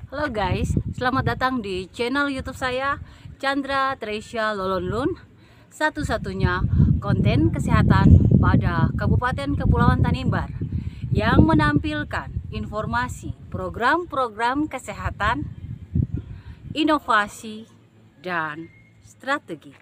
Halo guys, selamat datang di channel YouTube saya, Chandra Tresya Lolonlun. Satu-satunya konten kesehatan pada Kabupaten Kepulauan Tanimbar yang menampilkan informasi program-program kesehatan, inovasi, dan strategi.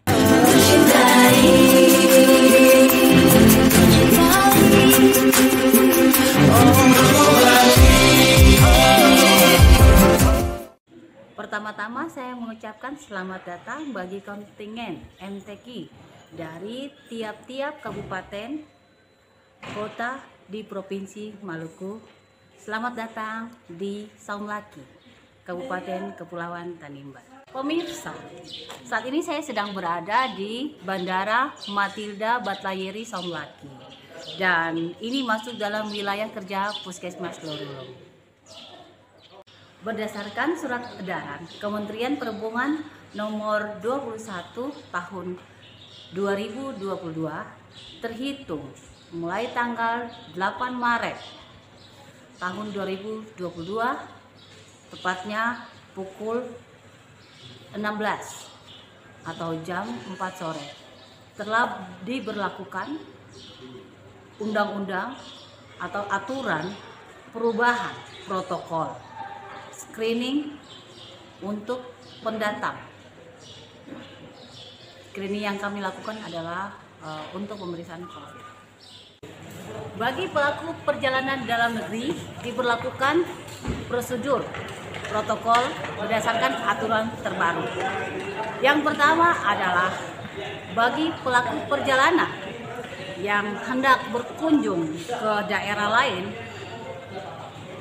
Pertama-tama saya mengucapkan selamat datang bagi kontingen MTQ dari tiap-tiap kabupaten kota di Provinsi Maluku. Selamat datang di Saumlaki, Kabupaten Kepulauan Tanimbar. Pemirsa, saat ini saya sedang berada di Bandara Matilda Batlayeri Saumlaki, dan ini masuk dalam wilayah kerja Puskesmas Lorulung. Berdasarkan surat edaran Kementerian Perhubungan nomor 21 tahun 2022 terhitung mulai tanggal 8 Maret tahun 2022 tepatnya pukul 16 atau jam 4 sore telah diberlakukan undang-undang atau aturan perubahan protokol screening untuk pendatang. Screening yang kami lakukan adalah untuk pemeriksaan COVID. Bagi pelaku perjalanan dalam negeri diberlakukan prosedur protokol berdasarkan aturan terbaru. Yang pertama adalah bagi pelaku perjalanan yang hendak berkunjung ke daerah lain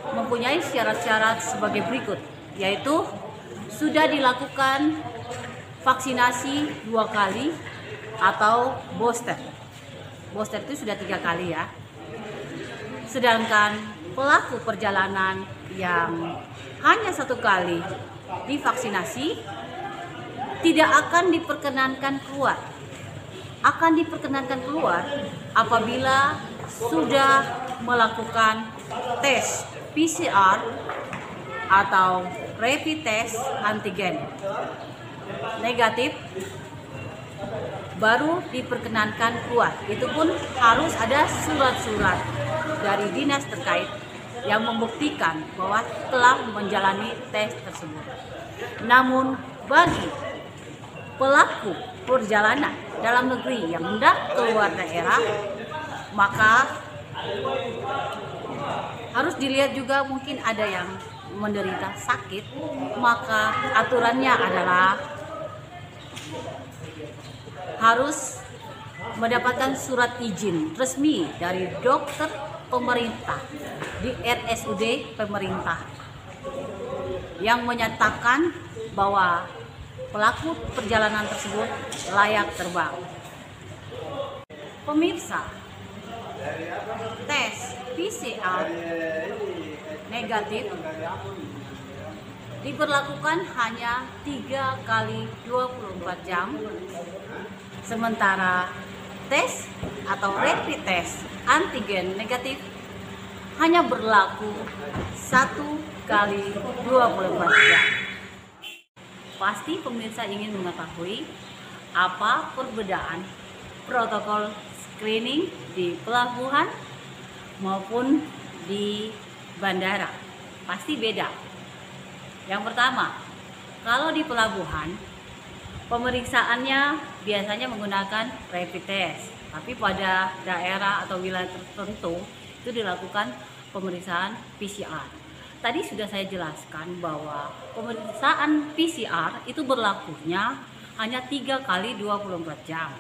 mempunyai syarat-syarat sebagai berikut, yaitu sudah dilakukan vaksinasi 2 kali atau booster. Booster itu sudah 3 kali ya. Sedangkan pelaku perjalanan yang hanya 1 kali divaksinasi tidak akan diperkenankan keluar. Akan diperkenankan keluar apabila sudah melakukan tes PCR atau rapid test antigen negatif, baru diperkenankan keluar. Itu pun harus ada surat-surat dari dinas terkait yang membuktikan bahwa telah menjalani tes tersebut. Namun bagi pelaku perjalanan dalam negeri yang hendak keluar daerah, maka harus dilihat juga mungkin ada yang menderita sakit, maka aturannya adalah harus mendapatkan surat izin resmi dari dokter pemerintah di RSUD pemerintah yang menyatakan bahwa pelaku perjalanan tersebut layak terbang. Pemirsa, tes PCR negatif diberlakukan hanya 3 kali 24 jam, sementara tes atau rapid test antigen negatif hanya berlaku 1 kali 24 jam. Pasti pemirsa ingin mengetahui apa perbedaan protokol screening di pelabuhan maupun di bandara. Pasti beda. Yang pertama, kalau di pelabuhan pemeriksaannya biasanya menggunakan rapid test, tapi pada daerah atau wilayah tertentu itu dilakukan pemeriksaan PCR. Tadi sudah saya jelaskan bahwa pemeriksaan PCR itu berlakunya hanya 3 kali 24 jam.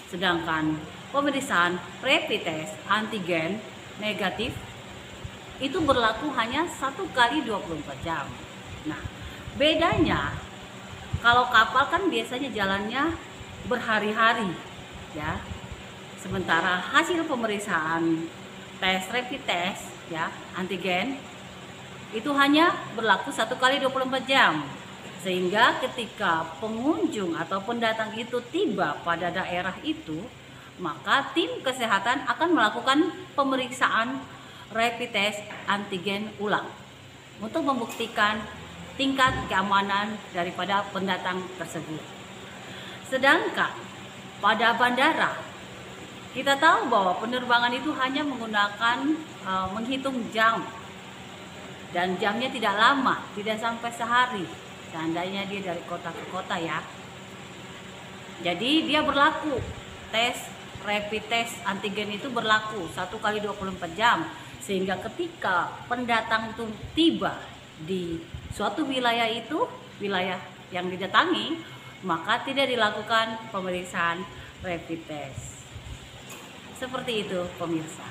Sedangkan pemeriksaan rapid test antigen negatif itu berlaku hanya 1 kali 24 jam. Nah, bedanya kalau kapal kan biasanya jalannya berhari-hari ya. Sementara hasil pemeriksaan tes rapid test ya antigen itu hanya berlaku 1 kali 24 jam. Sehingga ketika pengunjung atau pendatang itu tiba pada daerah itu, maka tim kesehatan akan melakukan pemeriksaan rapid test antigen ulang. untuk membuktikan tingkat keamanan daripada pendatang tersebut. Sedangkan pada bandara, kita tahu bahwa penerbangan itu hanya menggunakan menghitung jam, dan jamnya tidak lama, tidak sampai sehari, seandainya dia dari kota ke kota ya. Jadi dia berlaku rapid test antigen itu berlaku 1 kali 24 jam, sehingga ketika pendatang itu tiba di suatu wilayah itu, wilayah yang didatangi, maka tidak dilakukan pemeriksaan rapid test. Seperti itu pemirsa.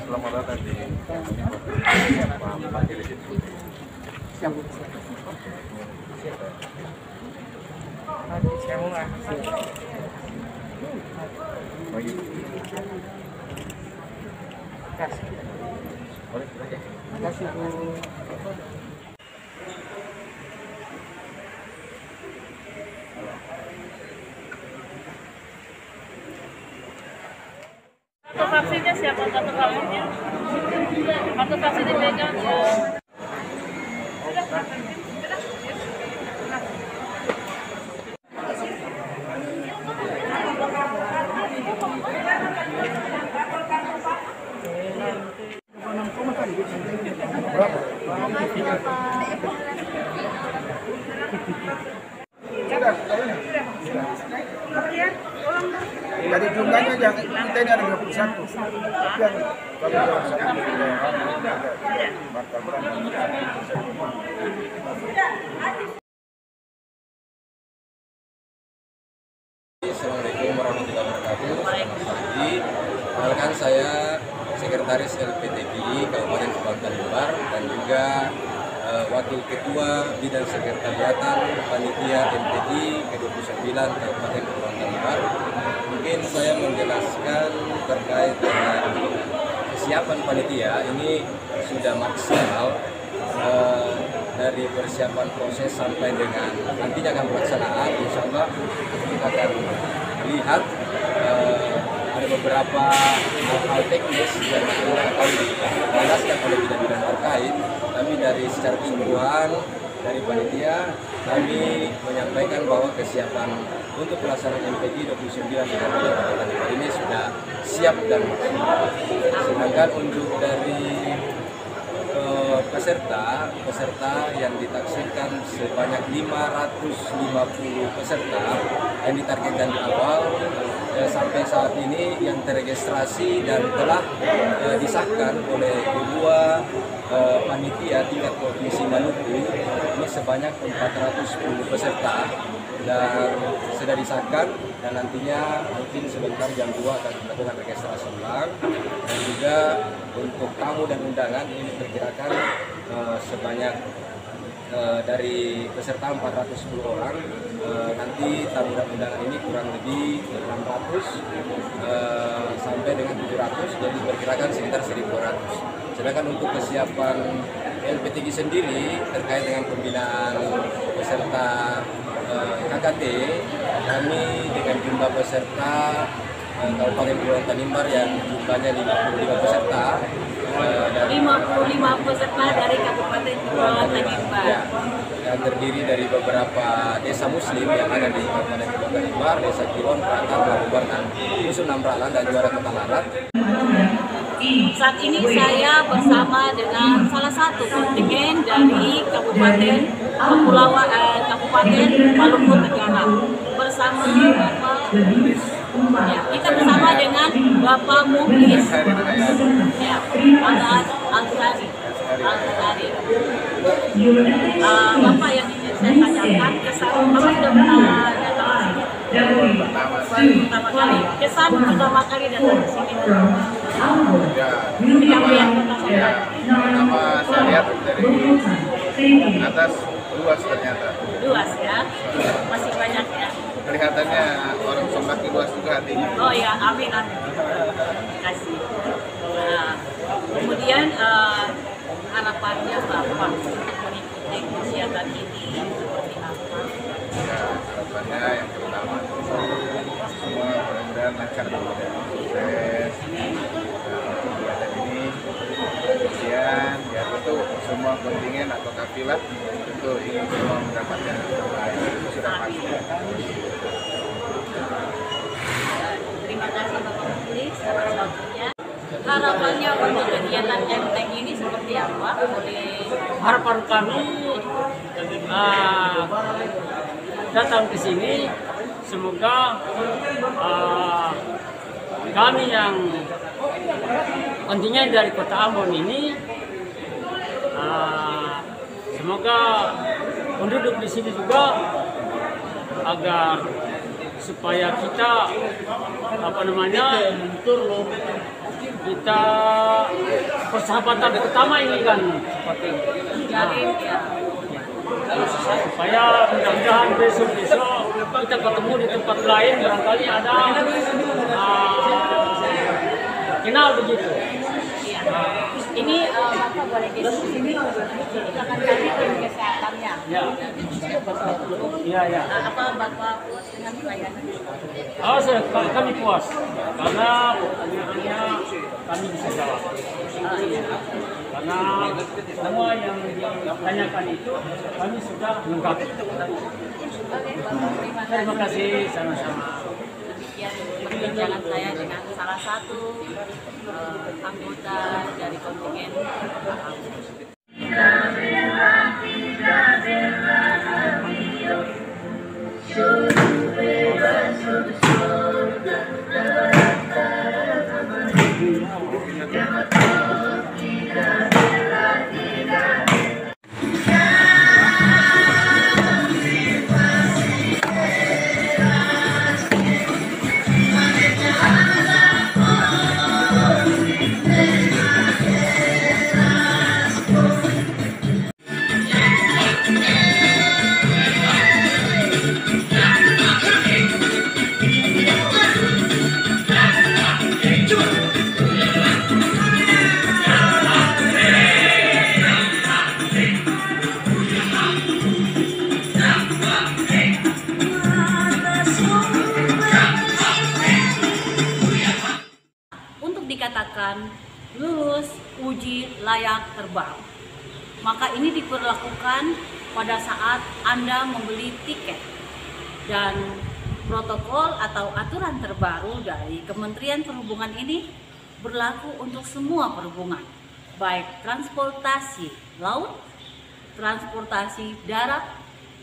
Selamat datang di majelis itu. Kartu vaksinnya siapa kartu vaksinnya? Kartu vaksin dipegang ya. Jadi jumlahnya yang kita ini ada 21. Yang kalau Assalamualaikum warahmatullahi wabarakatuh. Selamat pagi. Perkenalkan, saya Sekretaris LPTPI Kabupaten Kepulauan Tanimbar dan juga Wakil Ketua Bidang Sekretariatan Panitia MTQ ke-29 Kabupaten Kepulauan Tanimbar. Mungkin saya menjelaskan terkait dengan kesiapan panitia. Ini sudah maksimal dari persiapan proses sampai dengan nantinya akan pelaksanaan. Insya Allah kita akan lihat ada beberapa hal teknis yang akan dijelaskan oleh bidang-bidang terkait. Tapi dari secara keseluruhan dari panitia kami menyampaikan bahwa kesiapan untuk pelaksanaan MTQ 29 di Kabupaten Tanimbar ini sudah siap dan maksimal. Sedangkan untuk dari peserta yang ditaksirkan sebanyak 550 peserta yang ditargetkan di awal, sampai saat ini yang terregistrasi dan telah disahkan oleh kedua panitia tingkat provinsi Maluku ini sebanyak 410 peserta dan sudah disahkan, dan nantinya mungkin sebentar jam 2 akan dilakukan registrasi ulang. Dan juga untuk tamu dan undangan ini diperkirakan sebanyak dari peserta 410 orang, nanti tamu dan undangan ini kurang lebih 600 sampai dengan 700, jadi diperkirakan sekitar 1.200. Sedangkan untuk kesiapan LPTQ sendiri terkait dengan pembinaan peserta KKT, kami dengan jumlah peserta Kabupaten Kepulauan Tanimbar yang jumlahnya 55 peserta, 55 peserta dari Kabupaten Kepulauan Tanimbar. Ya, yang terdiri dari beberapa desa muslim yang ada di Kabupaten Kepulauan Tanimbar, Desa Kilon, Pratar, Labuan, dan Dusun Nambralan dan Juara Kota Larat. Saat ini saya bersama dengan salah satu kontingen dari Kabupaten Maluku Negara, bersama Bapak. Ya, kita bersama dengan Bapak Mukhlis ya, Al-Ansari. Bapak yang ingin saya tanyakan, kesan Bapak sudah pernah datang ke sini? Pertama kali. Kesan pertama kali datang ke sini. Pertama saya lihat dari atas luas ternyata. Luas ya, masih banyak ya. Kelihatannya orang semakin luas juga hatinya. Oh ya, amin amin. Terima kasih. Nah, kemudian harapannya Bapak untuk mengikuti kegiatan ini seperti apa? Ya, harapannya yang pertama semua mudah-mudahan lancar proses kegiatan ini. Kemudian ya tentu semua kontingen atau kafilah tentu ingin semua mendapatkan yang terbaik, itu sudah pasti. Terima kasih Bapak Menteri atas waktunya. Harapannya untuk kegiatan MTEK ini seperti apa? Boleh Harapan kami datang ke sini, semoga kami yang kontingen dari Kota Ambon ini, semoga penduduk di sini juga agar supaya kita kita persahabatan pertama ini kan seperti jalin ya. supaya mudah-mudahan besok-besok kita ketemu di tempat lain, barangkali ada kenal begitu. Iya. Ini Bapak boleh diceritakan tadi tim kesehatannya. Ya. Iya, ya. Apa Bapak puas dengan pelayanan? Oh, kami puas karena pertanyaannya kami bisa jawab. Karena semua yang ditanyakan itu kami sudah lengkap. Oke, Bapak Terima kasih, sama-sama. Demikian perbincangan saya dengan salah satu anggota dari kontingen dikatakan lulus uji layak terbang. Maka ini diperlakukan pada saat Anda membeli tiket, dan protokol atau aturan terbaru dari Kementerian Perhubungan ini berlaku untuk semua perhubungan, baik transportasi laut, transportasi darat,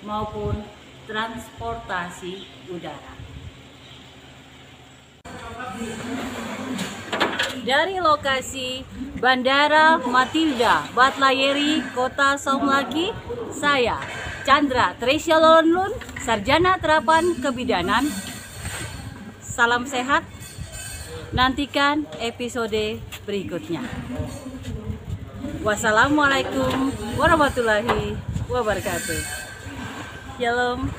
maupun transportasi udara. Dari lokasi Bandara Matilda Batlayeri, Kota Saumlaki, saya Chandra Tresya Lonlun, Sarjana Terapan Kebidanan. Salam sehat. Nantikan episode berikutnya. Wassalamualaikum warahmatullahi wabarakatuh. Shalom.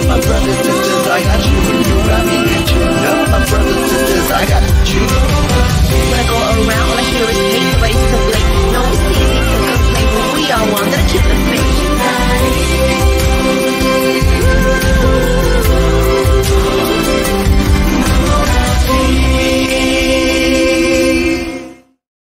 My brothers, sisters, I got you. You got me, you know. My brothers, sisters, I got you. When I go around, all I hear is hate, but it's so late.